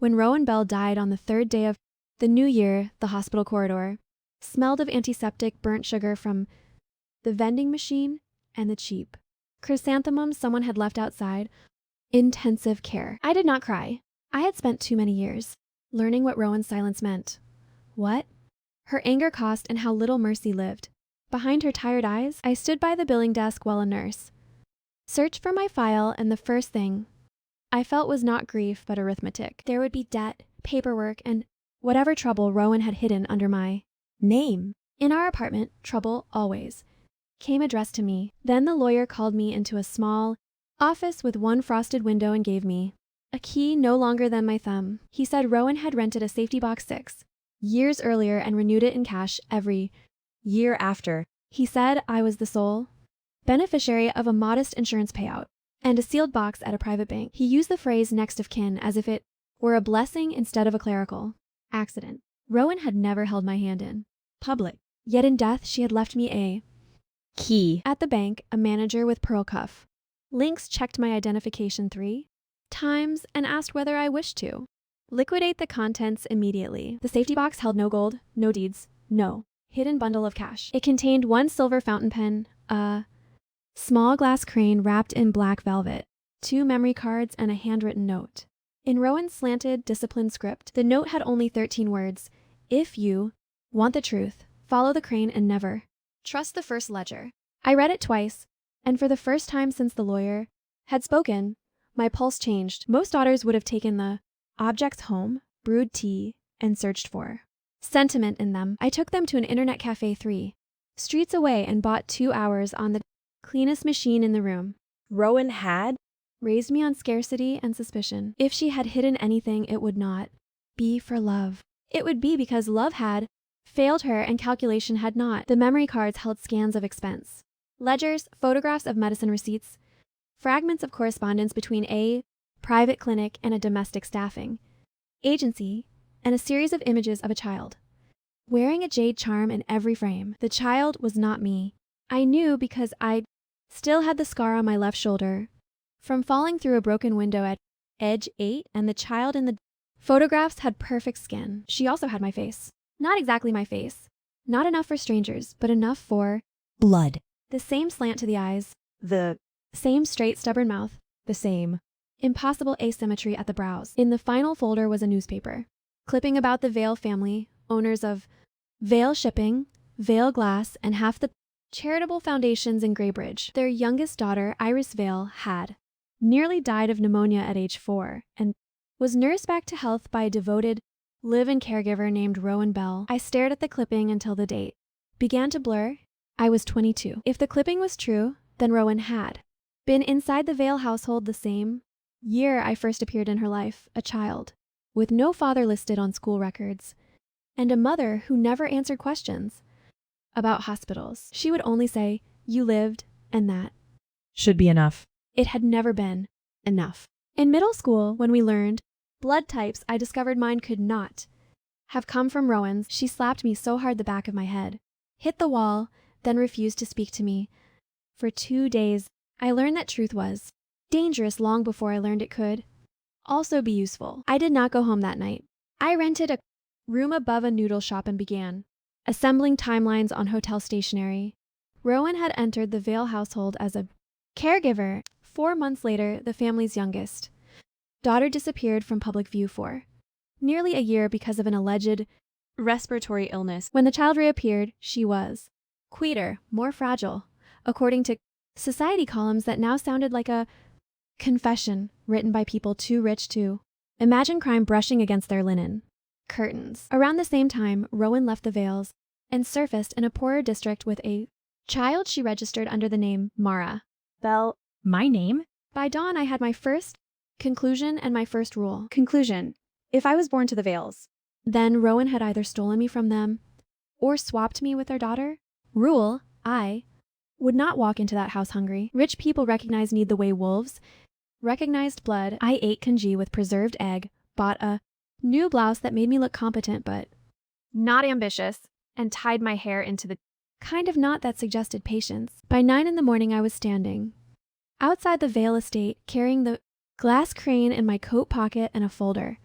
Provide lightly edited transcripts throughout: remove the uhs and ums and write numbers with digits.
When Rowan Bell died on the third day of the new year, the hospital corridor smelled of antiseptic, burnt sugar from the vending machine and the cheap chrysanthemums someone had left outside. Intensive care. I did not cry. I had spent too many years learning what Rowan's silence meant. What? Her anger cost and how little mercy lived. Behind her tired eyes, I stood by the billing desk while a nurse searched for my file, and the first thing I felt was not grief but arithmetic. There would be debt, paperwork, and whatever trouble Rowan had hidden under my name. In our apartment, trouble always came addressed to me. Then the lawyer called me into a small office with one frosted window and gave me a key no longer than my thumb. He said Rowan had rented a safety box 6 years earlier and renewed it in cash every year after. He said I was the sole beneficiary of a modest insurance payout and a sealed box at a private bank. He used the phrase next of kin as if it were a blessing instead of a clerical accident. Rowan had never held my hand in public, yet in death she had left me a key. At the bank, a manager with pearl cuff links checked my identification 3 times and asked whether I wished to liquidate the contents immediately. The safety box held no gold, no deeds, no hidden bundle of cash. It contained one silver fountain pen, a small glass crane wrapped in black velvet, 2 memory cards, and a handwritten note. In Rowan's slanted, disciplined script, the note had only 13 words. If you want the truth, follow the crane and never trust the first ledger. I read it twice, and for the first time since the lawyer had spoken, my pulse changed. Most daughters would have taken the objects home, brewed tea, and searched for sentiment in them. I took them to an internet cafe 3 streets away and bought 2 hours on the cleanest machine in the room. Rowan had Raised me on scarcity and suspicion. If she had hidden anything, it would not be for love. It would be because love had failed her and calculation had not. The memory cards held scans of expense, ledgers, photographs of medicine receipts, fragments of correspondence between a private clinic and a domestic staffing agency, and a series of images of a child wearing a jade charm in every frame. The child was not me. I knew because I still had the scar on my left shoulder from falling through a broken window at age 8, and the child in the photographs had perfect skin. She also had my face. Not exactly my face. Not enough for strangers, but enough for blood. The same slant to the eyes. The Same straight, stubborn mouth. the same. Impossible asymmetry at the brows. In the final folder was a newspaper clipping about the Vale family, owners of Vale Shipping, Vale Glass, and half the charitable foundations in Greybridge. Their youngest daughter, Iris Vale, had nearly died of pneumonia at age 4 and was nursed back to health by a devoted live-in caregiver named Rowan Bell. I stared at the clipping until the date began to blur. I was 22. If the clipping was true, then Rowan had been inside the Vale household the same year I first appeared in her life, a child with no father listed on school records, and a mother who never answered questions about hospitals. She would only say, "You lived," and that Should be enough. it had never been enough. In middle school, when we learned blood types, I discovered mine could not have come from Rowan's. She slapped me so hard the back of my head hit the wall, then refused to speak to me. For 2 days, I learned that truth was dangerous long before I learned it could also be useful. I did not go home that night. I rented a room above a noodle shop and began assembling timelines on hotel stationery. Rowan had entered the Vale household as a caregiver. 4 months later, the family's youngest daughter disappeared from public view for nearly a year because of an alleged respiratory illness. When the child reappeared, she was quieter, more fragile, according to society columns that now sounded like a confession written by people too rich to imagine crime brushing against their linen curtains. Around the same time, Rowan left the Vales and surfaced in a poorer district with a child she registered under the name Mara. Bell, my name? By dawn, I had my first conclusion and my first rule. Conclusion. If I was born to the Vales. Then Rowan had either stolen me from them or swapped me with their daughter. Rule, I would not walk into that house hungry. Rich people recognize need the way wolves recognized blood. I ate congee with preserved egg, bought a new blouse that made me look competent but not ambitious, and tied my hair into the kind of knot that suggested patience. By 9 in the morning, I was standing outside the Vale estate, carrying the glass crane in my coat pocket and a folder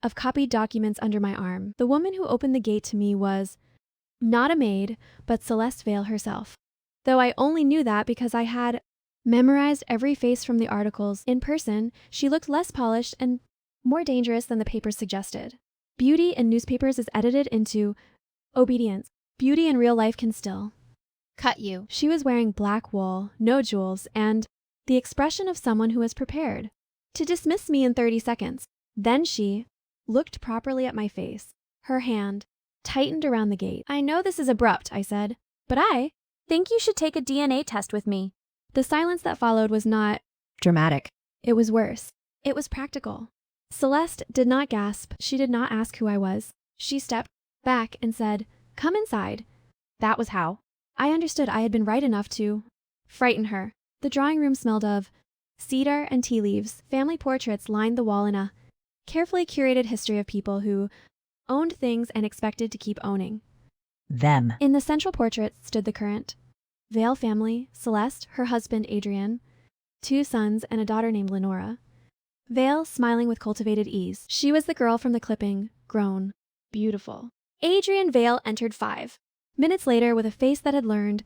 of copied documents under my arm. The woman who opened the gate to me was not a maid, but Celeste Vale herself. Though I only knew that because I had memorized every face from the articles. In person, she looked less polished and more dangerous than the papers suggested. Beauty in newspapers is edited into obedience. Beauty in real life can still cut you. She was wearing black wool, no jewels, and the expression of someone who was prepared to dismiss me in 30 seconds. Then she looked properly at my face. Her hand tightened around the gate. I know this is abrupt, I said, but I think you should take a DNA test with me. The silence that followed was not Dramatic. It was worse. It was practical. Celeste did not gasp. She did not ask who I was. She stepped back and said, "Come inside." That was how. I understood I had been right enough to frighten her. The drawing room smelled of cedar and tea leaves. Family portraits lined the wall in a carefully curated history of people who owned things and expected to keep owning. Them. In the central portrait stood the current Vale family, Celeste, her husband Adrian, 2 sons, and a daughter named Lenora. Vale smiling with cultivated ease. She was the girl from the clipping, grown, beautiful. Adrian Vale entered 5 minutes later with a face that had learned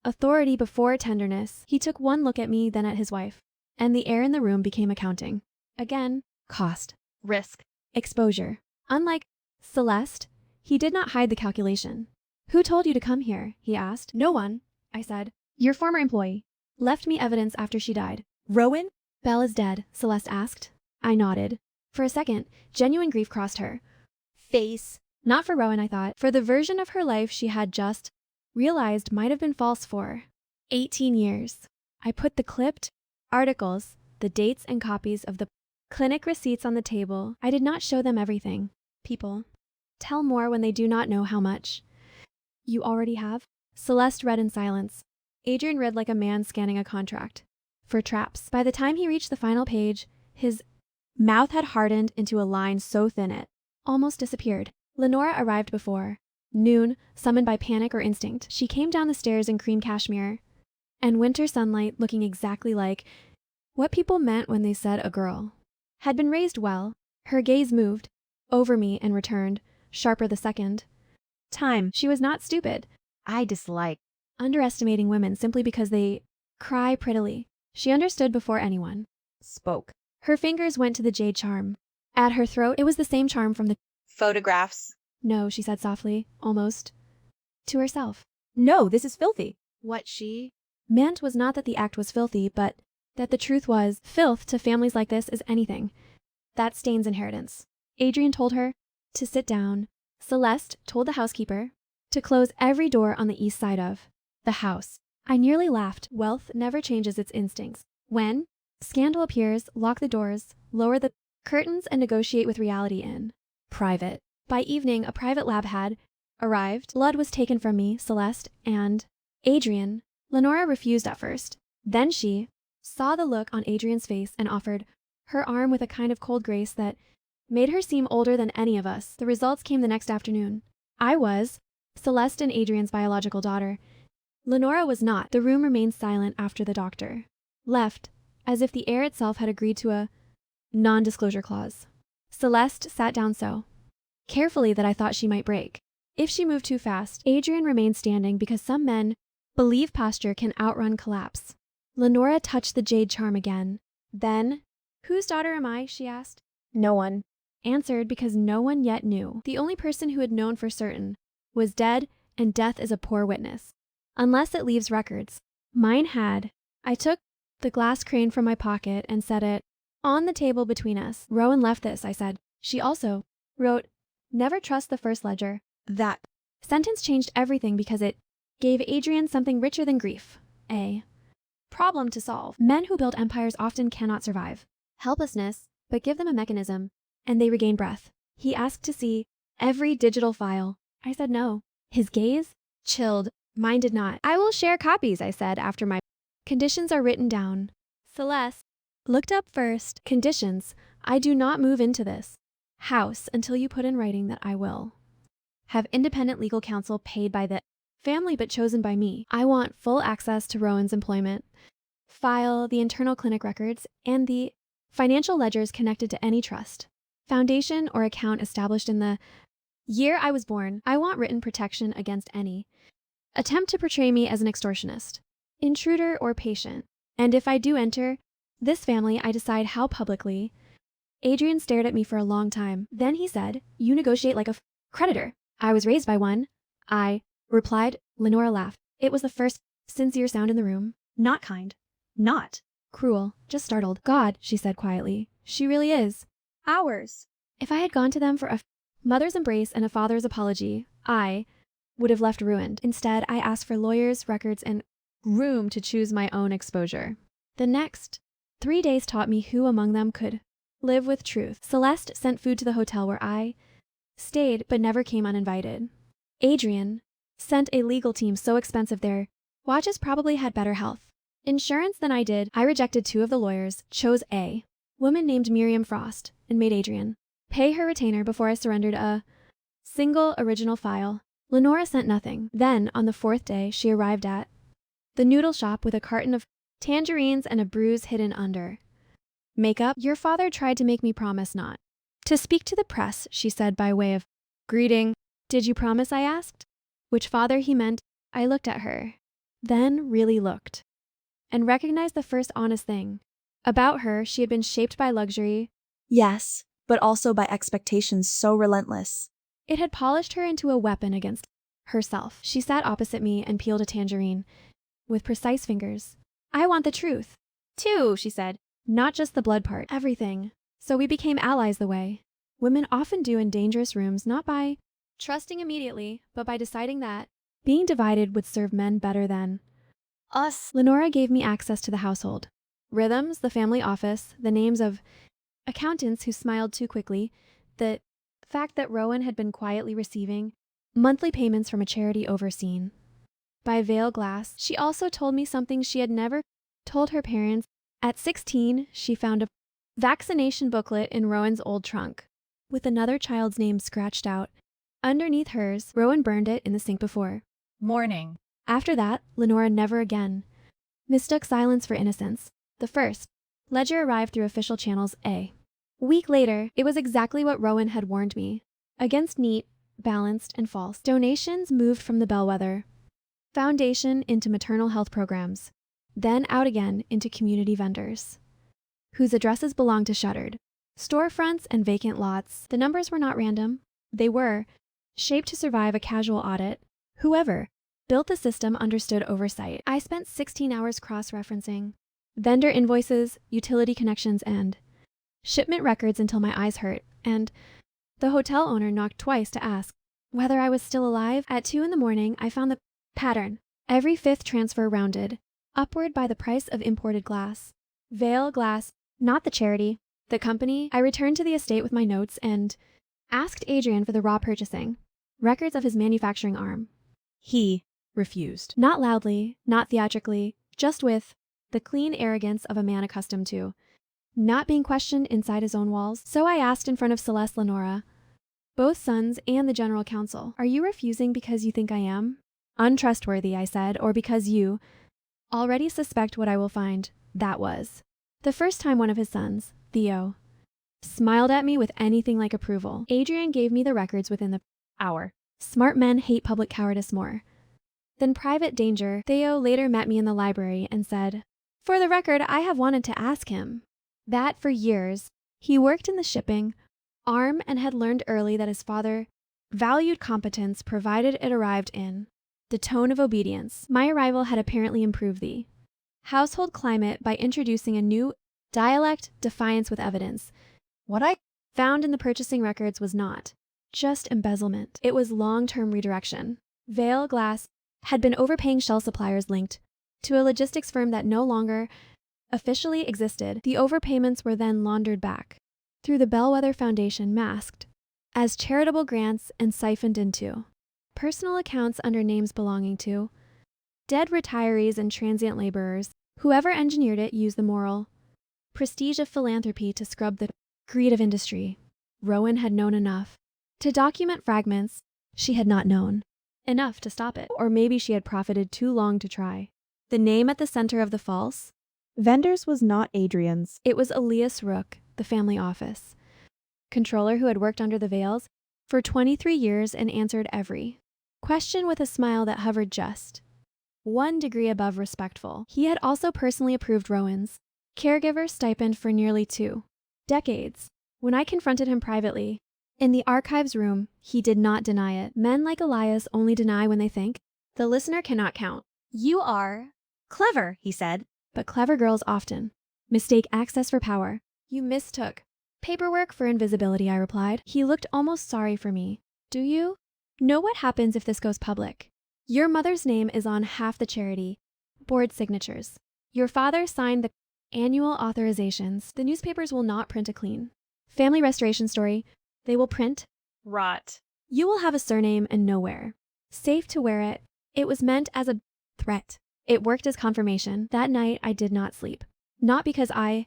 authority before tenderness. He took one look at me, then at his wife, and the air in the room became accounting. Again, cost, risk, exposure. Unlike Celeste, he did not hide the calculation. "Who told you to come here?" he asked. "No one," I said. "Your former employee left me evidence after she died." Rowan? "Belle is dead," Celeste asked. I nodded. For a second, genuine grief crossed her face. Not for Rowan, I thought. For the version of her life she had just realized might have been false for 18 years. I put the clipped articles, the dates and copies of the clinic receipts on the table. I did not show them everything. People tell more when they do not know how much. "You already have?" Celeste read in silence. Adrian read like a man scanning a contract for traps. By the time he reached the final page, his mouth had hardened into a line so thin it almost disappeared. Lenora arrived before noon, summoned by panic or instinct. She came down the stairs in cream cashmere and winter sunlight, looking exactly like what people meant when they said a girl had been raised well. Her gaze moved over me and returned, sharper the second time. She was not stupid. I dislike underestimating women simply because they cry prettily. She understood before anyone Spoke. Her fingers went to the jade charm at her throat. It was the same charm from the photographs. "No," she said softly, almost to herself. No, this is filthy. What she meant was not that the act was filthy, but that the truth was filth to families like this is anything that stains inheritance. Adrian told her to sit down. Celeste told the housekeeper to close every door on the east side of the house. I nearly laughed. Wealth never changes its instincts. When scandal appears, lock the doors, lower the curtains, and negotiate with reality in private. By evening, a private lab had arrived. Blood was taken from me, Celeste, and Adrian. Lenora refused at first. Then she saw the look on Adrian's face and offered her arm with a kind of cold grace that made her seem older than any of us. The results came the next afternoon. I was Celeste and Adrian's biological daughter. Lenora was not. The room remained silent after the doctor left, as if the air itself had agreed to a non-disclosure clause. Celeste sat down so carefully that I thought she might break if she moved too fast. Adrian remained standing because some men believe posture can outrun collapse. Lenora touched the jade charm again. Then, "Whose daughter am I?" she asked. No one answered because no one yet knew. The only person who had known for certain was dead, and death is a poor witness, unless it leaves records. Mine had. I took the glass crane from my pocket and set it on the table between us. "Rowan left this," I said. She also wrote, "Never trust the first ledger." That sentence changed everything because it gave Adrian something richer than grief. A problem to solve. Men who build empires often cannot survive helplessness, but give them a mechanism, and they regain breath. He asked to see every digital file. I said no. His gaze chilled. Mine did not. "I will share copies," I said, "after my conditions are written down." Celeste looked up first. "Conditions. I do not move into this house until you put in writing that I will have independent legal counsel paid by the family but chosen by me. I want full access to Rowan's employment file, the internal clinic records, and the financial ledgers connected to any trust foundation or account established in the year I was born. I want written protection against any attempt to portray me as an extortionist, intruder, or patient. And if I do enter this family, I decide how publicly. Adrian stared at me for a long time. Then he said, "You negotiate like a creditor." "I was raised by one," I replied. Lenora laughed. It was the first sincere sound in the room. Not kind. Not Cruel, just startled. "God," she said quietly. "She really is." ours. If I had gone to them for a mother's embrace and a father's apology, I would have left ruined. Instead, I asked for lawyers, records, and room to choose my own exposure. The next 3 days taught me who among them could live with truth. Celeste sent food to the hotel where I stayed but never came uninvited. Adrian sent a legal team so expensive their watches probably had better health insurance than I did. I rejected 2 of the lawyers, chose a woman named Miriam Frost, and made Adrian pay her retainer before I surrendered a single original file. Lenora sent nothing. Then, on the 4th day, she arrived at the noodle shop with a carton of tangerines and a bruise hidden under makeup. "Your father tried to make me promise not to speak to the press," she said by way of greeting. "Did you promise?" I asked. Which father he meant. I looked at her, then really looked, and recognized the first honest thing about her. She had been shaped by luxury. Yes, but also by expectations so relentless. It had polished her into a weapon against herself. She sat opposite me and peeled a tangerine with precise fingers. "I want the truth, too," she said. "Not just the blood part, everything." So we became allies the way women often do in dangerous rooms, not by trusting immediately, but by deciding that being divided would serve men better than us. Lenora gave me access to the household. Rhythms, the family office, the names of accountants who smiled too quickly, the fact that Rowan had been quietly receiving monthly payments from a charity overseen by Vale Glass. She also told me something she had never told her parents. At 16, she found a vaccination booklet in Rowan's old trunk, with another child's name scratched out underneath hers. Rowan burned it in the sink before Morning. After that, Lenora never again mistook silence for innocence. The first ledger arrived through official channels. A week later, it was exactly what Rowan had warned me against: neat, balanced, and false. Donations moved from the Bellwether Foundation into maternal health programs, then out again into community vendors, whose addresses belonged to shuttered storefronts and vacant lots. The numbers were not random. They were shaped to survive a casual audit. Whoever built the system understood oversight. I spent 16 hours cross-referencing vendor invoices, utility connections, and shipment records until my eyes hurt, and the hotel owner knocked twice to ask whether I was still alive. At 2 in the morning, I found the pattern. Every 5th transfer rounded upward by the price of imported glass. Vale Glass, not the charity, the company. I returned to the estate with my notes and asked Adrian for the raw purchasing records of his manufacturing arm. He Refused. Not loudly, not theatrically, just with the clean arrogance of a man accustomed to not being questioned inside his own walls. So I asked in front of Celeste, Lenora, both sons, and the general counsel, "Are you refusing because you think I am untrustworthy," I said, "or because you already suspect what I will find?" That was the first time one of his sons, Theo, smiled at me with anything like approval. Adrian gave me the records within the Hour. Smart men hate public cowardice more than private danger. Theo later met me in the library and said, "For the record, I have wanted to ask him that for years. He worked in the shipping arm and had learned early that his father valued competence provided it arrived in the tone of obedience. My arrival had apparently improved the household climate by introducing a new dialect, defiance with evidence. What I found in the purchasing records was not just embezzlement. It was long-term redirection. Vale Glass had been overpaying shell suppliers linked to a logistics firm that no longer officially existed. The overpayments were then laundered back through the Bellwether Foundation, masked as charitable grants and siphoned into personal accounts under names belonging to dead retirees and transient laborers. Whoever engineered it used the moral prestige of philanthropy to scrub the greed of industry. Rowan had known enough to document fragments. She had not known enough to stop it. Or maybe she had profited too long to try. The name at the center of the false vendors was not Adrian's. It was Elias Rook, the family office. controller who had worked under the veils for 23 years and answered every question with a smile that hovered just 1 degree above respectful. He had also personally approved Rowan's caregiver stipend for nearly 2 decades. When I confronted him privately in the archives room, he did not deny it. Men like Elias only deny when they think. The listener cannot count. You are clever, he said. But clever girls often mistake access for power. You mistook paperwork for invisibility, I replied. He looked almost sorry for me. Do you know what happens if this goes public? Your mother's name is on half the charity board signatures. Your father signed the annual authorizations. The newspapers will not print a clean family restoration story. They will print Rot. you will have a surname and nowhere safe to wear it. It was meant as a threat. It worked as confirmation. That night I did not sleep. Not because I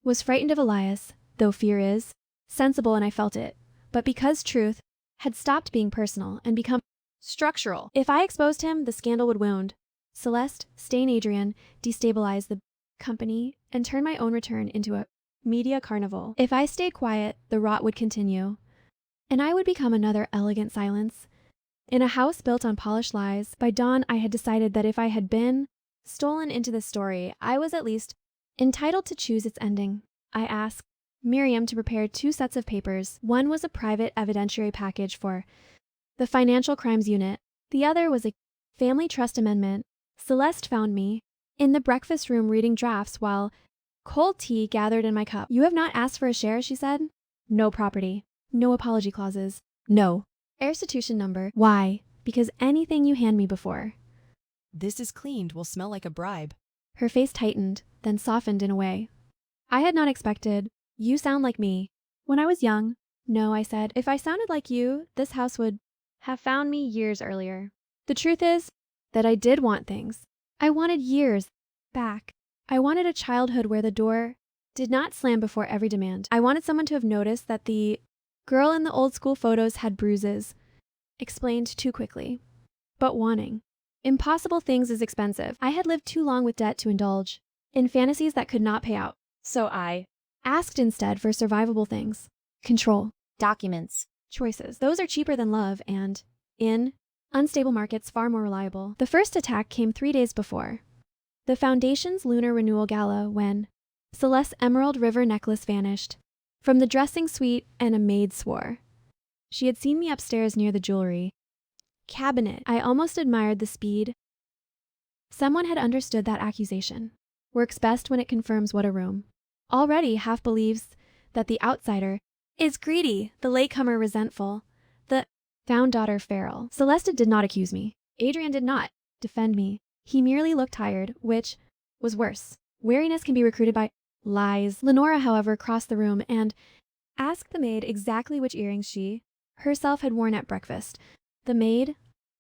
was frightened of Elias, though fear is sensible and I felt it, but because truth had stopped being personal and become structural. If I exposed him, the scandal would wound Celeste, stain Adrian, destabilize the company, and turn my own return into a media carnival. If I stayed quiet, the rot would continue, and I would become another elegant silence. In a house built on polished lies, by dawn I had decided that if I had been stolen into this story, I was at least entitled to choose its ending. I asked Miriam to prepare 2 sets of papers. One was a private evidentiary package for the Financial Crimes Unit. The other was a family trust amendment. Celeste found me in the breakfast room reading drafts while cold tea gathered in my cup. You have not asked for a share, she said. No property. No apology clauses. No restitution number. Why? Because anything you hand me before This is cleaned will smell like a bribe. her face tightened, then softened in a way I had not expected. You sound like me. When I was young. No, I said. If I sounded like you, this house would have found me years earlier. The truth is that I did want things. I wanted years back. I wanted a childhood where the door did not slam before every demand. I wanted someone to have noticed that the girl in the old school photos had bruises. Explained too quickly. But wanting impossible things is expensive. I had lived too long with debt to indulge in fantasies that could not pay out. So I asked instead for survivable things. Control. Documents. Choices. Those are cheaper than love and, in unstable markets, far more reliable. The first attack came 3 days before the Foundation's lunar renewal gala when Celeste's emerald river necklace vanished from the dressing suite and a maid swore she had seen me upstairs near the jewelry cabinet. I almost admired the speed. Someone had understood that accusation works best when it confirms what a room already half believes that the outsider is greedy, the latecomer resentful, the found daughter feral. Celeste did not accuse me. Adrian did not defend me. He merely looked tired, which was worse. Weariness can be recruited by lies. Lenora, however, crossed the room and asked the maid exactly which earrings she herself had worn at breakfast. The maid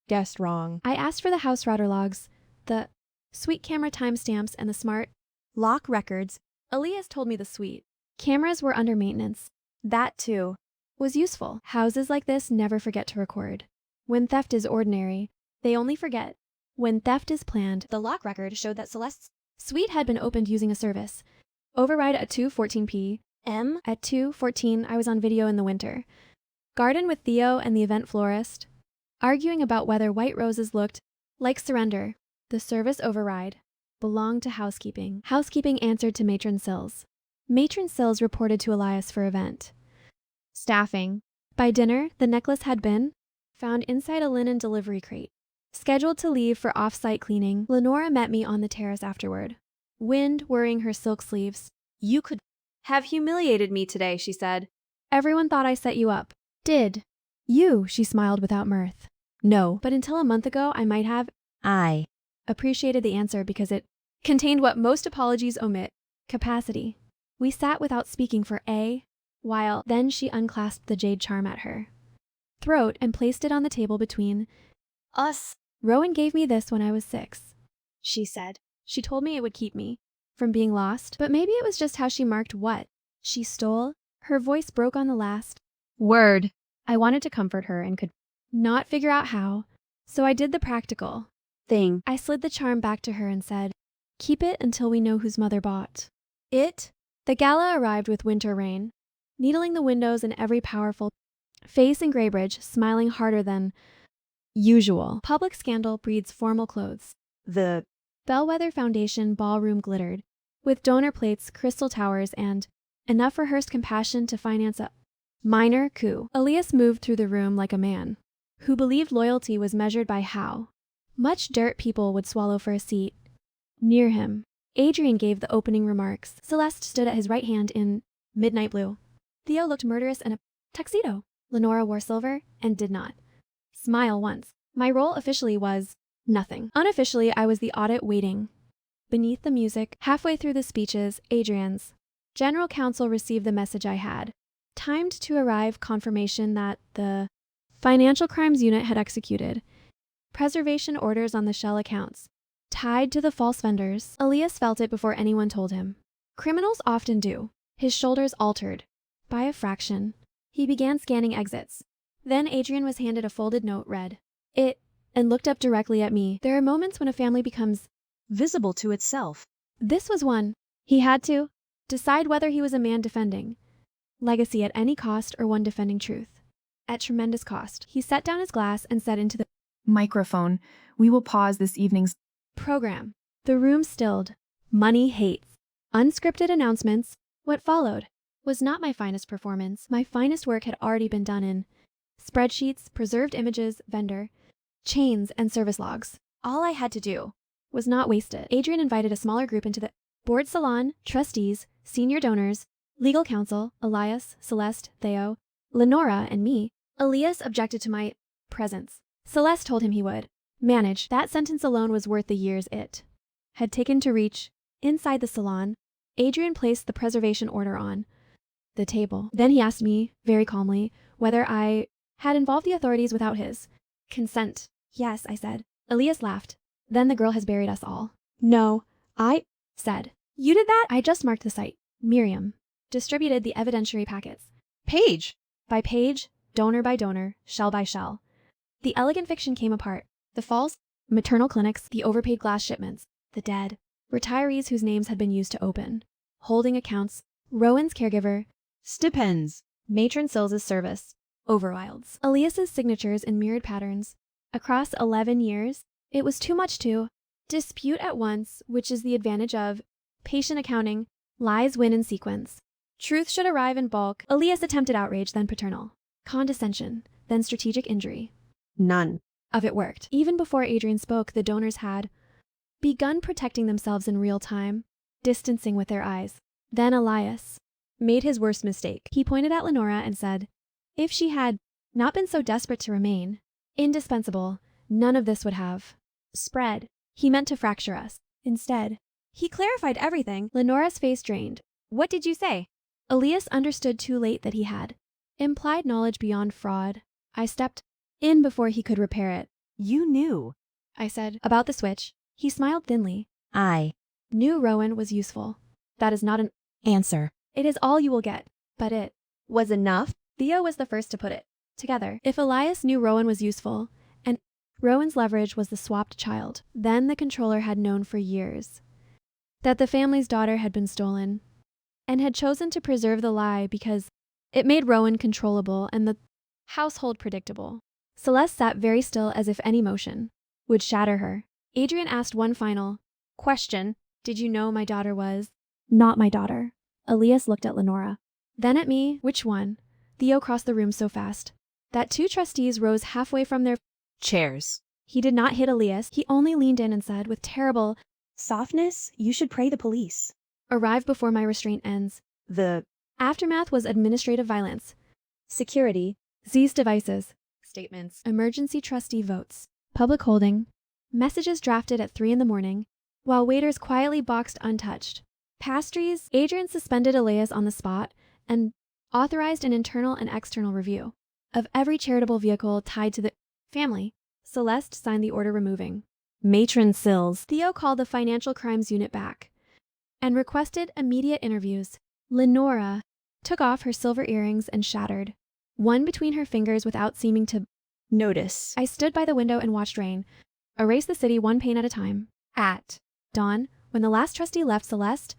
Guessed wrong. I asked for the house router logs, the suite camera timestamps, and the smart lock records. Elias told me the suite cameras were under maintenance. That, too, was useful. Houses like this never forget to record. When theft is ordinary, they only forget when theft is planned. The lock record showed that Celeste's suite had been opened using a service. Override at 2:14 p.m. At 2:14, I was on video in the winter. Garden with Theo and the event florist, arguing about whether white roses looked like surrender. The service override belonged to housekeeping. Housekeeping answered to Matron Sills. Matron Sills reported to Elias for event staffing. By dinner, the necklace had been found inside a linen delivery crate. Scheduled to leave for off-site cleaning, Lenora met me on the terrace afterward, wind whirring her silk sleeves. You could have humiliated me today, she said. Everyone thought I set you up. Did you? She smiled without mirth. No, but until a month ago, I might have. I appreciated the answer because it contained what most apologies omit: capacity. We sat without speaking for a while. Then she unclasped the jade charm at her throat and placed it on the table between us. Rowan gave me this when I was 6, she said. She told me it would keep me from being lost, but maybe it was just how she marked what she stole. Her voice broke on the last word. I wanted to comfort her and could not figure out how, so I did the practical thing. I slid the charm back to her and said, keep it until we know whose mother bought it. The gala arrived with winter rain. needling the windows in every powerful face in Graybridge, smiling harder than usual. Public scandal breeds formal clothes. The Bellwether Foundation ballroom glittered, with donor plates, crystal towers, and enough rehearsed compassion to finance a minor coup. Elias moved through the room like a man who believed loyalty was measured by how much dirt people would swallow for a seat near him. Adrian gave the opening remarks. Celeste stood at his right hand in midnight blue. Theo looked murderous in a tuxedo. Lenora wore silver and did not smile once. My role officially was nothing. Unofficially, I was the audit waiting. Beneath the music, halfway through the speeches, Adrian's general counsel received the message I had. Timed to arrive confirmation that the Financial Crimes Unit had executed preservation orders on the shell accounts, tied to the false vendors. Elias felt it before anyone told him. Criminals often do. His shoulders altered. By a fraction. He began scanning exits. Then Adrian was handed a folded note, read it, and looked up directly at me. There are moments when a family becomes visible to itself. This was one. He had to decide whether he was a man defending legacy at any cost or one defending truth at tremendous cost. He set down his glass and said into the microphone, "We will pause this evening's program." The room stilled. Money hates. Unscripted announcements. What followed was not my finest performance. My finest work had already been done in spreadsheets, preserved images, vendor chains, and service logs. All I had to do was not waste it. Adrian invited a smaller group into the board salon, trustees, senior donors, legal counsel, Elias, Celeste, Theo, Lenora, and me. Elias objected to my presence. Celeste told him he would manage. That sentence alone was worth the years it had taken to reach. Inside the salon, Adrian placed the preservation order on the table. Then he asked me, very calmly, whether I had involved the authorities without his consent. Yes, I said. Elias laughed. Then the girl has buried us all. No, I said. You did that? I just marked the site. Miriam distributed the evidentiary packets. Page by page, donor by donor, shell by shell. The elegant fiction came apart. The false maternal clinics, the overpaid glass shipments, the dead, retirees whose names had been used to open, holding accounts, Rowan's caregiver, stipends, Matron Sills' service, Overwilds. Elias's signatures in mirrored patterns. Across 11 years, it was too much to dispute at once, which is the advantage of patient accounting. Lies win in sequence. Truth should arrive in bulk. Elias attempted outrage, then paternal condescension, then strategic injury. None of it worked. Even before Adrian spoke, the donors had begun protecting themselves in real time, distancing with their eyes. Then Elias made his worst mistake. He pointed at Lenora and said, if she had not been so desperate to remain indispensable, none of this would have spread. He meant to fracture us. Instead, he clarified everything. Lenora's face drained. What did you say? Elias understood too late that he had implied knowledge beyond fraud. I stepped in before he could repair it. You knew. I said, about the switch. He smiled thinly. I Knew Rowan was useful. That is not an answer. It is all you will get. But it was enough. Theo was the first to put it together. If Elias knew Rowan was useful, and Rowan's leverage was the swapped child, then the controller had known for years that the family's daughter had been stolen, and had chosen to preserve the lie because it made Rowan controllable and the household predictable. Celeste sat very still as if any motion would shatter her. Adrian asked one final question. Did you know my daughter was not my daughter? Elias looked at Lenora. Then at me. Which one? Theo crossed the room so fast that two trustees rose halfway from their Chairs. He did not hit Elias. He only leaned in and said with terrible Softness, you should pray the police. arrive before my restraint ends. The Aftermath was administrative violence. security. Z's devices. Statements. Emergency trustee votes. Public holding. Messages drafted at 3 a.m, while waiters quietly boxed untouched. Pastries. Adrian suspended Elias on the spot and authorized an internal and external review of every charitable vehicle tied to the family. Celeste signed the order removing Matron Sills. Theo called the Financial Crimes Unit back and requested immediate interviews. Lenora took off her silver earrings and shattered one between her fingers without seeming to Notice. I stood by the window and watched rain erase the city one pane at a time. At dawn, when the last trustee left, Celeste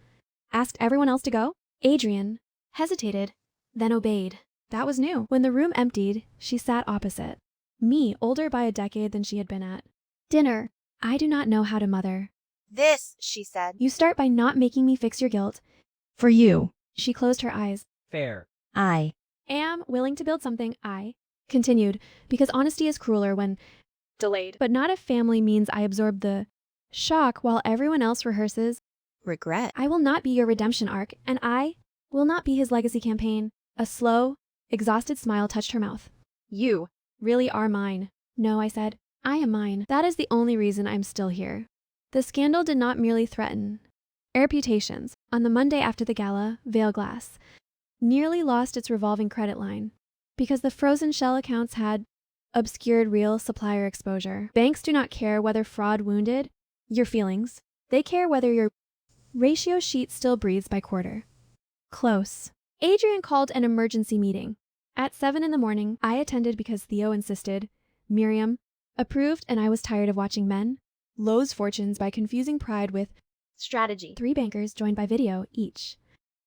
asked everyone else to go. Adrian hesitated then obeyed. That was new. When the room emptied, she sat opposite. Me, older by a decade than she had been at. Dinner. I do not know how to mother. This, she said. You start by not making me fix your guilt. For you. She closed her eyes. Fair. I. Am willing to build something, I continued, because honesty is crueler when delayed. But not if family means I absorb the shock while everyone else rehearses. Regret. I will not be your redemption arc, and I will not be his legacy campaign. A slow, exhausted smile touched her mouth. You really are mine. No, I said. I am mine. That is the only reason I'm still here. The scandal did not merely threaten reputations. On the Monday after the gala, Veil Glass nearly lost its revolving credit line because the frozen shell accounts had obscured real supplier exposure. Banks do not care whether fraud wounded your feelings. They care whether your ratio sheet still breathes by quarter. Close. Adrian called an emergency meeting. At 7 in the morning, I attended because Theo insisted. Miriam approved, and I was tired of watching men lose fortunes by confusing pride with strategy. 3 bankers joined by video each,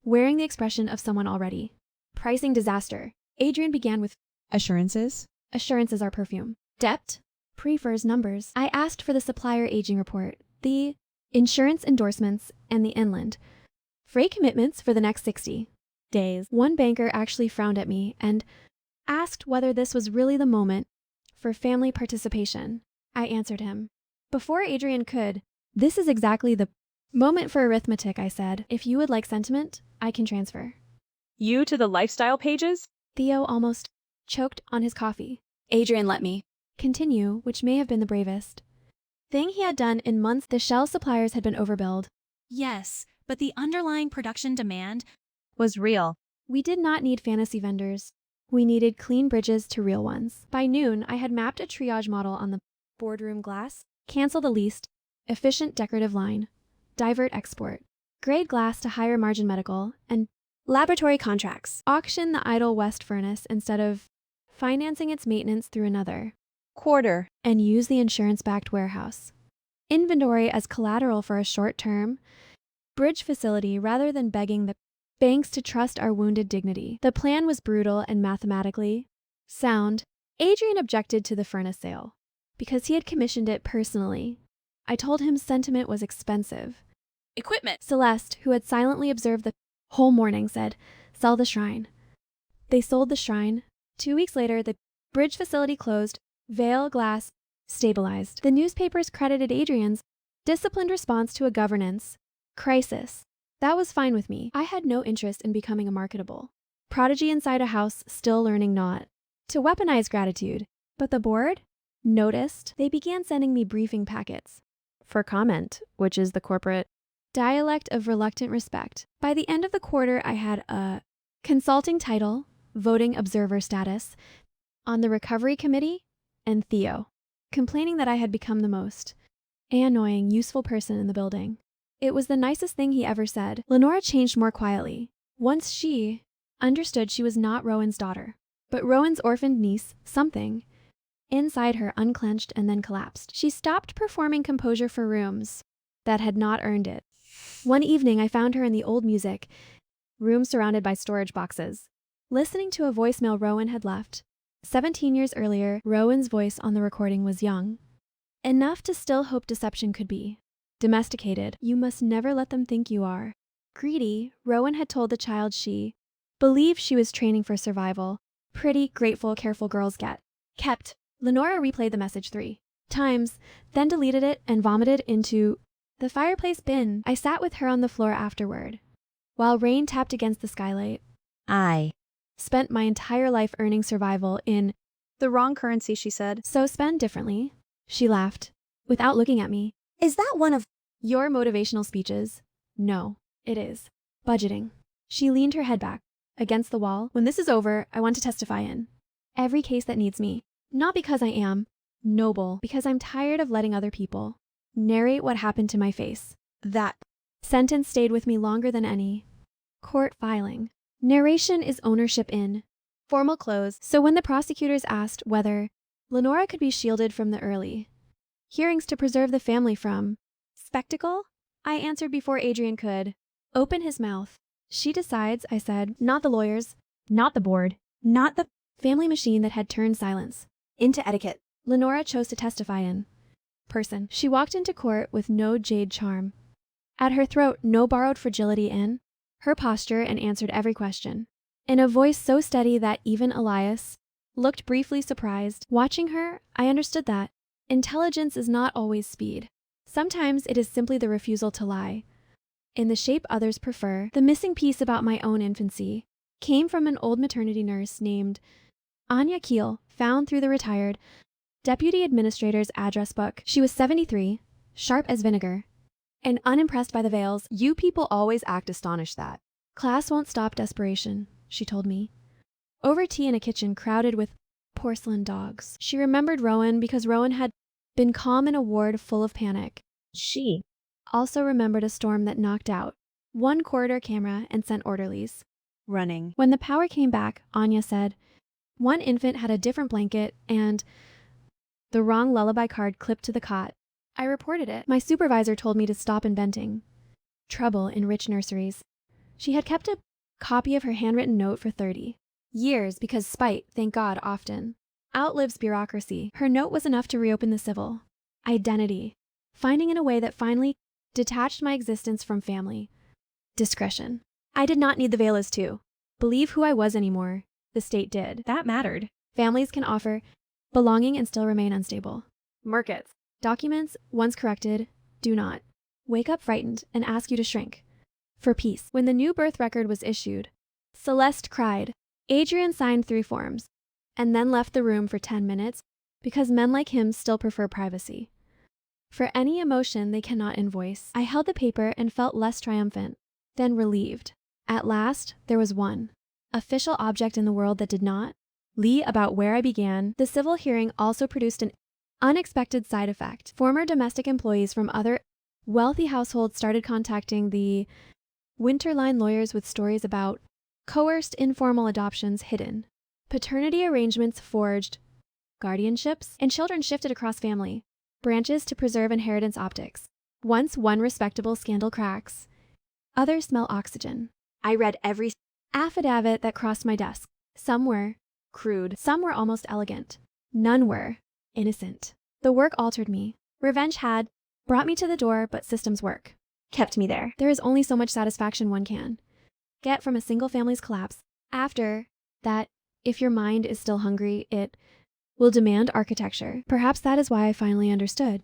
wearing the expression of someone already. Pricing disaster. Adrian began with Assurances. assurances are perfume. Debt prefers numbers. I asked for the supplier aging report, the insurance endorsements, and the inland freight commitments for the next 60 days. One banker actually frowned at me and asked whether this was really the moment for family participation. I answered him. Before Adrian could, this is exactly the moment for arithmetic, I said. If you would like sentiment, I can transfer. You to the lifestyle pages? Theo almost choked on his coffee. Adrian let me continue, which may have been the bravest thing he had done in months. The shell suppliers had been overbilled. Yes, but the underlying production demand Was real. We did not need fantasy vendors. We needed clean bridges to real ones. By noon, I had mapped a triage model on the boardroom glass, cancel the least efficient decorative line, divert export, grade glass to higher margin medical, and laboratory contracts. Auction the idle west furnace instead of financing its maintenance through another. Quarter. And use the insurance-backed warehouse. Inventory as collateral for a short-term bridge facility rather than begging the banks to trust our wounded dignity. The plan was brutal and mathematically sound. Adrian objected to the furnace sale because he had commissioned it personally. I told him sentiment was expensive. equipment. Celeste, who had silently observed the whole morning, said, "Sell the shrine." They sold the shrine. 2 weeks later, the bridge facility closed. Veil Glass stabilized. The newspapers credited Adrian's disciplined response to a governance crisis. That was fine with me. I had no interest in becoming a marketable prodigy inside a house still learning not to weaponize gratitude. But the board noticed. They began sending me briefing packets for comment, which is the corporate dialect of reluctant respect. By the end of the quarter, I had a consulting title, voting observer status, on the recovery committee, and Theo complaining that I had become the most annoying, useful person in the building. It was the nicest thing he ever said. Lenora changed more quietly. Once she understood she was not Rowan's daughter, but Rowan's orphaned niece, something inside her unclenched and then collapsed. She stopped performing composure for rooms that had not earned it. One evening, I found her in the old music room surrounded by storage boxes, listening to a voicemail Rowan had left. 17 years earlier, Rowan's voice on the recording was young enough to still hope deception could be domesticated. You must never let them think you are greedy, Rowan had told the child she believed she was training for survival. Pretty, grateful, careful girls get kept. Lenora replayed the message 3 times, then deleted it and vomited into the fireplace bin. I sat with her on the floor afterward, while rain tapped against the skylight. I. Spent my entire life earning survival in The wrong currency, she said. so spend differently. She laughed, without looking at me. Is that one of Your motivational speeches? No, it is. Budgeting. She leaned her head back against the wall. When this is over, I want to testify in every case that needs me. Not because I am noble, because I'm tired of letting other people narrate what happened to my face. That sentence stayed with me longer than any court filing. Narration is ownership in formal close. So when the prosecutors asked whether Lenora could be shielded from the early hearings to preserve the family from spectacle, I answered before Adrian could open his mouth. She decides, I said, not the lawyers. Not the board. Not the family machine that had turned silence into etiquette. Lenora chose to testify in person. She walked into court with no jade charm. At her throat, no borrowed fragility in her posture, and answered every question in a voice so steady that even Elias looked briefly surprised. Watching her, I understood that intelligence is not always speed. Sometimes it is simply the refusal to lie in the shape others prefer. The missing piece about my own infancy came from an old maternity nurse named Anya Keel, found through the retired deputy administrator's address book. She was 73, sharp as vinegar, and unimpressed by the veils. You people always act astonished that. Class won't stop desperation, she told me. Over tea in a kitchen crowded with porcelain dogs. She remembered Rowan because Rowan had been calm in a ward full of panic. She also remembered a storm that knocked out one corridor camera and sent orderlies Running. when the power came back. Anya said one infant had a different blanket and the wrong lullaby card clipped to the cot. I reported it. My supervisor told me to stop inventing trouble in rich nurseries. She had kept a copy of her handwritten note for 30 years because spite, thank God, often outlives bureaucracy. Her note was enough to reopen the civil identity, finding in a way that finally detached my existence from family discretion. I did not need the veil as to believe who I was anymore. The state did. That mattered. Families can offer belonging and still remain unstable. Markets. Documents, once corrected, do not wake up frightened and ask you to shrink for peace. When the new birth record was issued, Celeste cried. Adrian signed 3 forms and then left the room for 10 minutes because men like him still prefer privacy. For any emotion they cannot invoice. I held the paper and felt less triumphant, then relieved. At last, there was one official object in the world that did not lie about where I began. The civil hearing also produced an unexpected side effect. Former domestic employees from other wealthy households started contacting the Winterline lawyers with stories about coerced informal adoptions hidden, paternity arrangements forged, guardianships, and children shifted across family branches to preserve inheritance optics. Once one respectable scandal cracks, others smell oxygen. I read every affidavit that crossed my desk. Some were crude, some were almost elegant. None were innocent. The work altered me. Revenge had brought me to the door, but systems work kept me there. There is only so much satisfaction one can get from a single family's collapse. After that, if your mind is still hungry, it will demand architecture. Perhaps that is why I finally understood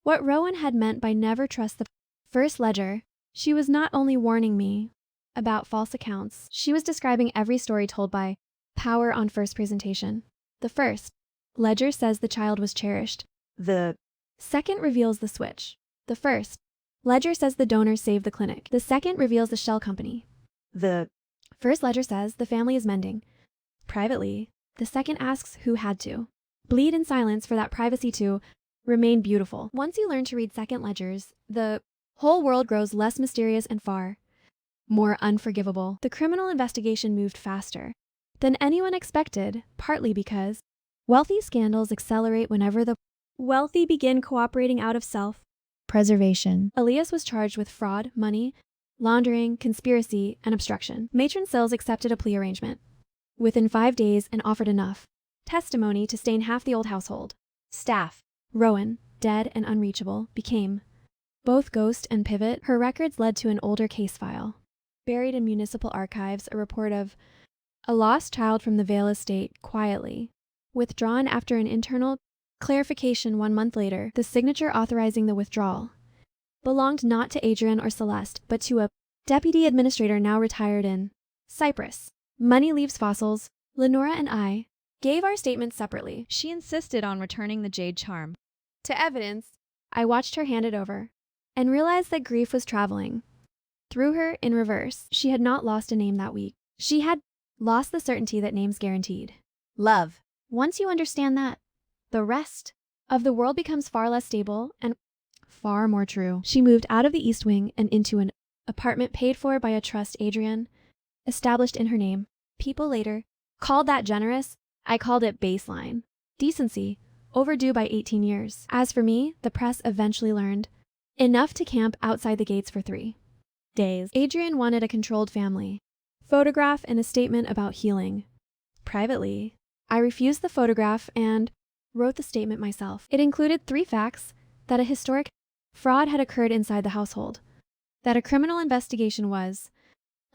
what Rowan had meant by never trust the first ledger. She was not only warning me about false accounts, she was describing every story told by power on first presentation. The first ledger says the child was cherished. The Second reveals the switch. The first ledger says the donor saved the clinic. The second reveals the shell company. the First ledger says the family is mending privately. The second asks who had to bleed in silence for that privacy to remain beautiful. Once you learn to read second ledgers, the whole world grows less mysterious and far more unforgivable. The criminal investigation moved faster than anyone expected, partly because wealthy scandals accelerate whenever the wealthy begin cooperating out of self-preservation. Elias was charged with fraud, money laundering, conspiracy, and obstruction. Matron Sills accepted a plea arrangement within 5 days and offered enough testimony to stain half the old household. Staff. Rowan, dead and unreachable, became both ghost and pivot. Her records led to an older case file. Buried in municipal archives, a report of a lost child from the Vale estate, quietly withdrawn after an internal clarification 1 month later. The signature authorizing the withdrawal belonged not to Adrian or Celeste, but to a deputy administrator now retired in Cyprus. Money leaves fossils. Lenora and I gave our statements separately. She insisted on returning the jade charm. To evidence, I watched her hand it over and realized that grief was traveling through her in reverse. She had not lost a name that week. She had lost the certainty that names guaranteed love. Once you understand that, the rest of the world becomes far less stable and far more true. She moved out of the East Wing and into an apartment paid for by a trust Adrian established in her name. People later called that generous. I called it baseline decency, overdue by 18 years. As for me, the press eventually learned enough to camp outside the gates for 3 days. Adrian wanted a controlled family, photograph and a statement about healing. Privately, I refused the photograph and wrote the statement myself. It included 3 facts: that a historic fraud had occurred inside the household, that a criminal investigation was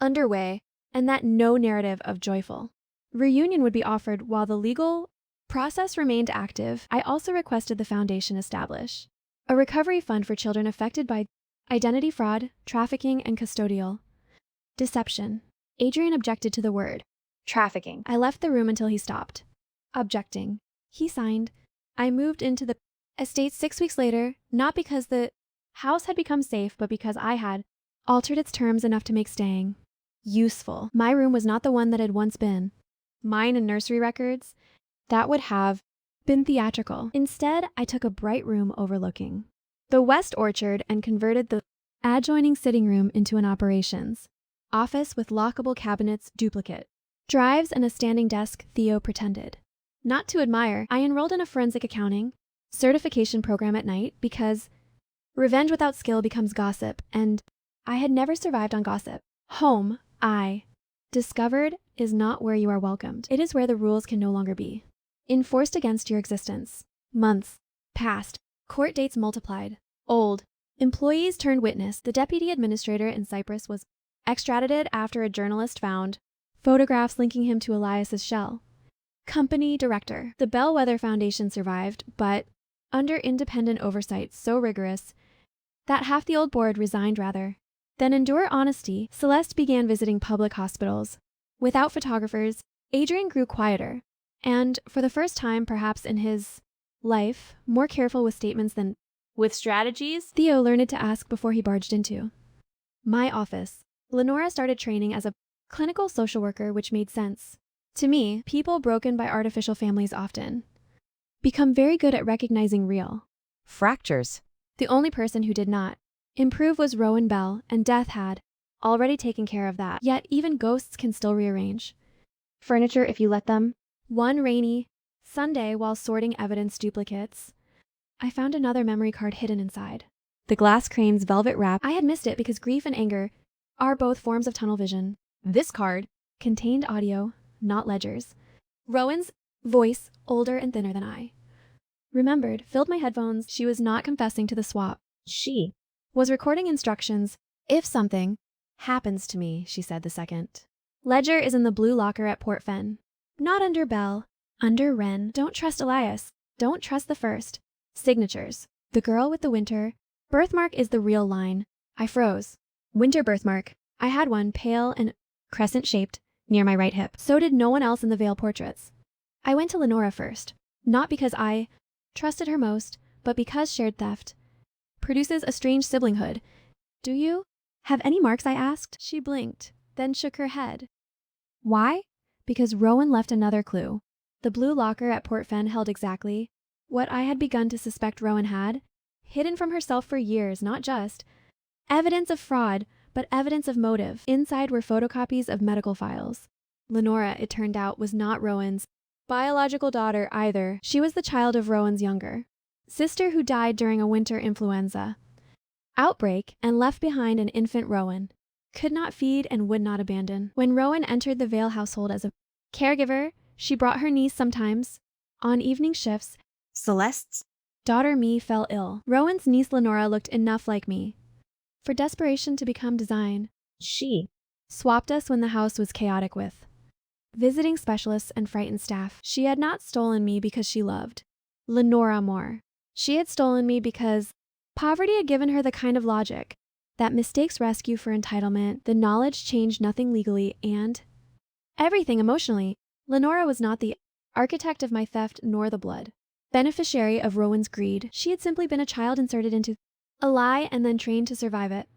underway, and that no narrative of joyful reunion would be offered while the legal process remained active. I also requested the foundation establish a recovery fund for children affected by identity fraud, trafficking, and custodial deception. Adrian objected to the word trafficking. I left the room until he stopped objecting. He signed. I moved into the estate 6 weeks later, not because the house had become safe, but because I had altered its terms enough to make staying useful. My room was not the one that had once been mine and nursery records. That would have been theatrical. Instead, I took a bright room overlooking the West Orchard and converted the adjoining sitting room into an operations office with lockable cabinets, duplicate drives, and a standing desk. Theo pretended not to admire. I enrolled in a forensic accounting certification program at night because revenge without skill becomes gossip, and I had never survived on gossip. Home, I discovered, is not where you are welcomed. It is where the rules can no longer be enforced against your existence. Months passed. Court dates multiplied. Old employees turned witness. The deputy administrator in Cyprus was extradited after a journalist found photographs linking him to Elias's shell. Company director. The Bellwether Foundation survived, but under independent oversight so rigorous that half the old board resigned rather than endure honesty. Celeste began visiting public hospitals. Without photographers, Adrian grew quieter, and for the first time perhaps in his life, more careful with statements than with strategies Theo learned to ask before he barged into my office. Lenora started training as a clinical social worker, which made sense. To me, people broken by artificial families often become very good at recognizing real Fractures. The only person who did not improve was Rowan Bell, and death had already taken care of that. Yet even ghosts can still rearrange furniture if you let them. One rainy Sunday, while sorting evidence duplicates, I found another memory card hidden inside the glass crane's velvet wrap. I had missed it because grief and anger are both forms of tunnel vision. This card contained audio, not ledgers. Rowan's voice, older and thinner than I remembered, filled my headphones. She was not confessing to the swap. She was recording instructions. If something happens to me, she said the second. Ledger is in the blue locker at Port Fen. Not under Bell, under Wren. Don't trust Elias. Don't trust the first signatures. The girl with the winter birthmark is the real line. I froze. Winter birthmark. I had one, pale and crescent-shaped, near my right hip. So did no one else in the Vale portraits. I went to Lenora first, not because I trusted her most, but because shared theft produces a strange siblinghood. Do you have any marks? I asked. She blinked, then shook her head. Why? Because Rowan left another clue. The blue locker at Port Fen held exactly what I had begun to suspect Rowan had hidden from herself for years, not just evidence of fraud, but evidence of motive. Inside were photocopies of medical files. Lenora, it turned out, was not Rowan's biological daughter either. She was the child of Rowan's younger sister who died during a winter influenza outbreak and left behind an infant Rowan could not feed and would not abandon. When Rowan entered the Vale household as a caregiver, she brought her niece sometimes. On evening shifts, Celeste's daughter Me fell ill. Rowan's niece Lenora looked enough like me for desperation to become design. She swapped us when the house was chaotic with visiting specialists and frightened staff. She had not stolen me because she loved Lenora more. She had stolen me because poverty had given her the kind of logic that mistakes rescue for entitlement, the knowledge changed nothing legally, and everything emotionally. Lenora was not the architect of my theft nor the blood beneficiary of Rowan's greed. She had simply been a child inserted into a lie and then trained to survive it.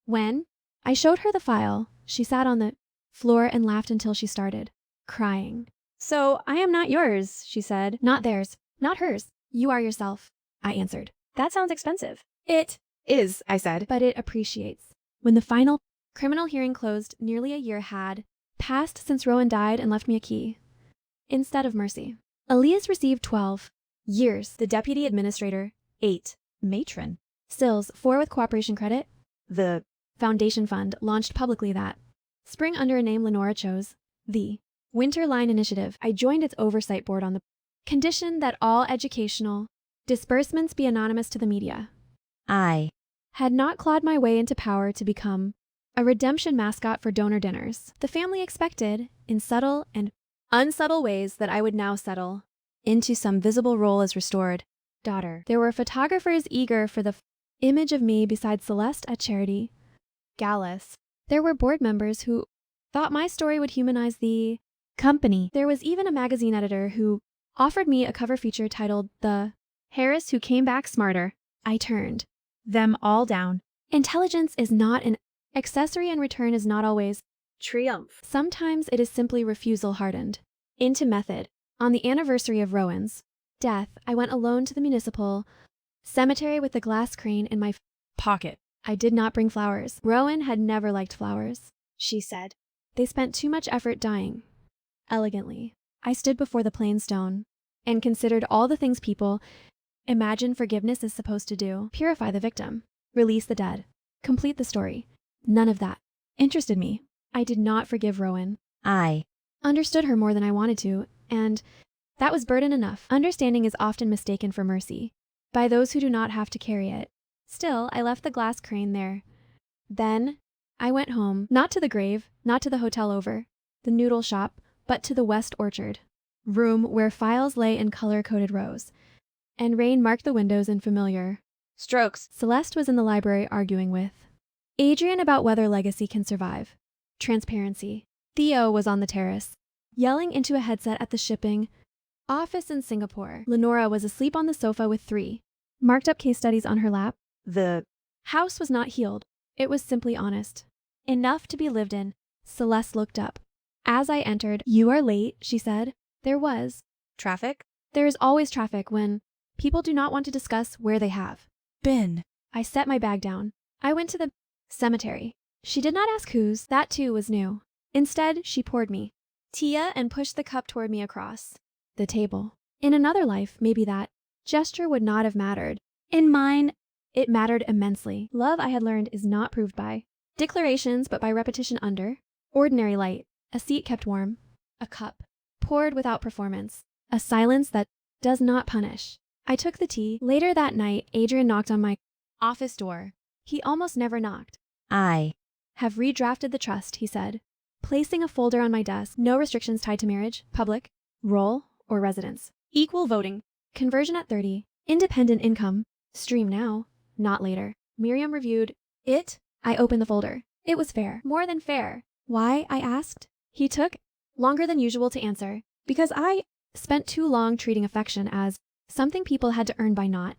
When I showed her the file, she sat on the floor and laughed until she started crying. So I am not yours, she said. Not theirs, not hers. You are yourself, I answered. That sounds expensive. It is, I said, but it appreciates. When the final criminal hearing closed, nearly a year had passed since Rowan died and left me a key instead of mercy. Elias received 12 years. The deputy administrator, 8. Matron. Stills, 4 with cooperation credit. the Foundation fund launched publicly that Spring under a name Lenora chose, the Winter Line Initiative. I joined its oversight board on the condition that all educational disbursements be anonymous to the media. I Had not clawed my way into power to become a redemption mascot for donor dinners. The family expected, in subtle and unsubtle ways, that I would now settle into some visible role as restored daughter. There were photographers eager for the image of me beside Celeste at charity galas. There were board members who thought my story would humanize the company. There was even a magazine editor who offered me a cover feature titled The Harris Who Came Back Smarter. I turned them all down. Intelligence is not an accessory and return is not always triumph. Sometimes it is simply refusal hardened into method. On the anniversary of Rowan's death, I went alone to the municipal cemetery with the glass crane in my pocket. I did not bring flowers. Rowan had never liked flowers, she said. They spent too much effort dying elegantly. I stood before the plain stone and considered all the things people imagine forgiveness is supposed to do. Purify the victim, release the dead, complete the story. None of that interested me. I did not forgive Rowan. I Understood her more than I wanted to, and that was burden enough. Understanding is often mistaken for mercy by those who do not have to carry it. Still, I left the glass crane there. Then I went home, not to the grave, not to the hotel over the noodle shop, but to the West Orchard room where files lay in color-coded rows, and rain marked the windows in familiar strokes. Celeste was in the library arguing with Adrian about whether legacy can survive transparency. Theo was on the terrace, yelling into a headset at the shipping office in Singapore. Lenora was asleep on the sofa with 3 marked-up case studies on her lap. The house was not healed. It was simply honest. Enough to be lived in. Celeste looked up. As I entered, "You are late," she said. There was traffic. There is always traffic when people do not want to discuss where they have Bin. I set my bag down. I went to the cemetery. She did not ask whose. That too was new. Instead, she poured me tea and pushed the cup toward me across the table. In another life, maybe that gesture would not have mattered. In mine, it mattered immensely. Love, I had learned, is not proved by declarations, but by repetition under ordinary light. A seat kept warm. A cup poured without performance. A silence that does not punish. I took the tea. Later that night, Adrian knocked on my office door. He almost never knocked. I Have redrafted the trust, he said, placing a folder on my desk. No restrictions tied to marriage, public, role, or residence. Equal voting. Conversion at 30. Independent income. Stream now, not later. Miriam reviewed it. I opened the folder. It was fair. More than fair. Why? I asked. He took longer than usual to answer. Because I spent too long treating affection as something people had to earn by not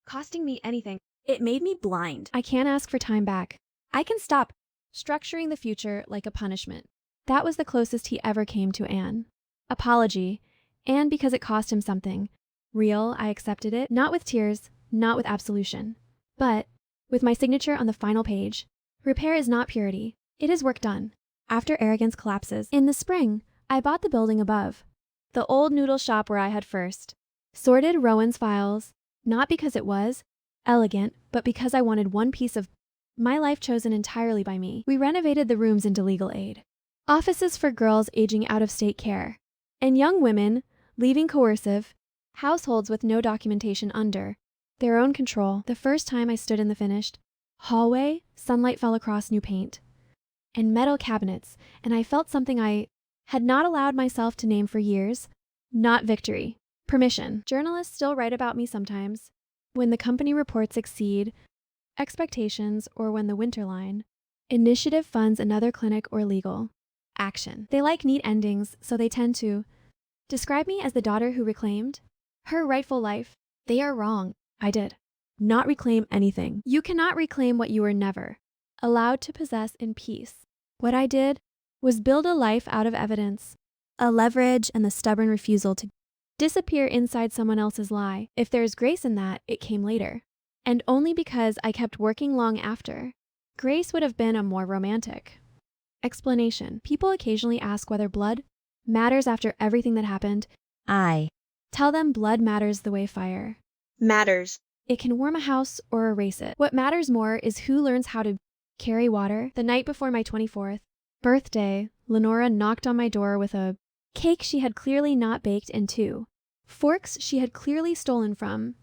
costing me anything. It made me blind. I can't ask for time back. I can stop structuring the future like a punishment. That was the closest he ever came to Anne. Apology, and because it cost him something real, I accepted it, not with tears, not with absolution, but with my signature on the final page. Repair is not purity. It is work done. After arrogance collapses. In the spring, I bought the building above, the old noodle shop where I had first sorted Rowan's files, not because it was elegant, but because I wanted one piece of my life chosen entirely by me. We renovated the rooms into legal aid, offices for girls aging out of state care, and young women leaving coercive households with no documentation under their own control. The first time I stood in the finished hallway, sunlight fell across new paint and metal cabinets, and I felt something I had not allowed myself to name for years. Not victory. Permission. Journalists still write about me sometimes. When the company reports exceed expectations, or when the Winterline initiative funds another clinic or legal action. They like neat endings, so they tend to describe me as the daughter who reclaimed her rightful life. They are wrong. I did not reclaim anything. You cannot reclaim what you were never allowed to possess in peace. What I did was build a life out of evidence, a leverage, and the stubborn refusal to disappear inside someone else's lie. If there is grace in that, it came later. And only because I kept working long after. Grace would have been a more romantic explanation. People occasionally ask whether blood matters after everything that happened. I Tell them blood matters the way fire matters. It can warm a house or erase it. What matters more is who learns how to carry water. The night before my 24th Birthday, Lenora knocked on my door with a cake she had clearly not baked in two. Forks she had clearly stolen from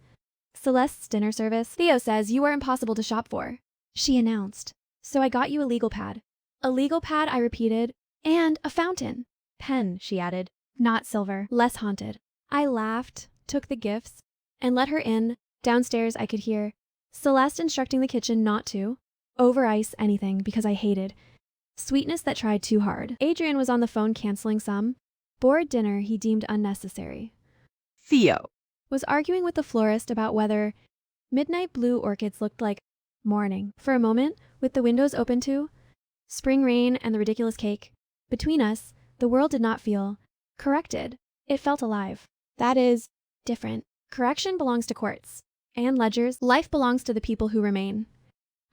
Celeste's dinner service. Theo says you are impossible to shop for, she announced. So I got you a legal pad. A legal pad, I repeated, and a fountain. Pen, she added. Not silver, less haunted. I laughed, took the gifts, and let her in. Downstairs I could hear Celeste instructing the kitchen not to over ice anything because I hated sweetness that tried too hard. Adrian was on the phone canceling some bored dinner he deemed unnecessary. Theo. Was arguing with the florist about whether midnight blue orchids looked like morning. For a moment, with the windows open to spring rain and the ridiculous cake, between us, the world did not feel corrected. It felt alive. That is different. Correction belongs to courts and ledgers. Life belongs to the people who remain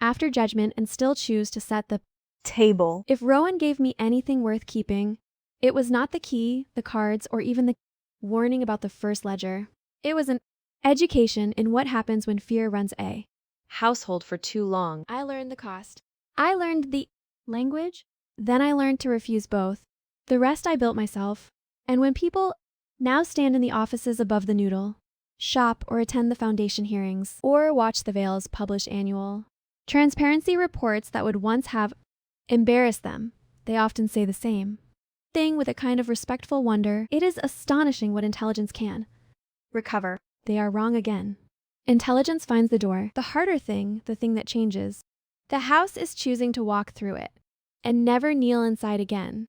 after judgment and still choose to set the Table. If Rowan gave me anything worth keeping, it was not the key, the cards, or even the warning about the first ledger. It was an education in what happens when fear runs a Household for too long. I learned the cost. I learned the language. Then I learned to refuse both. The rest I built myself. And when people now stand in the offices above the noodle, shop or attend the foundation hearings, or watch the Vale's published annual transparency reports that would once have embarrassed them, they often say the same thing with a kind of respectful wonder. It is astonishing what intelligence can recover. They are wrong again. Intelligence finds the door. The harder thing, the thing that changes. The house is choosing to walk through it and never kneel inside again.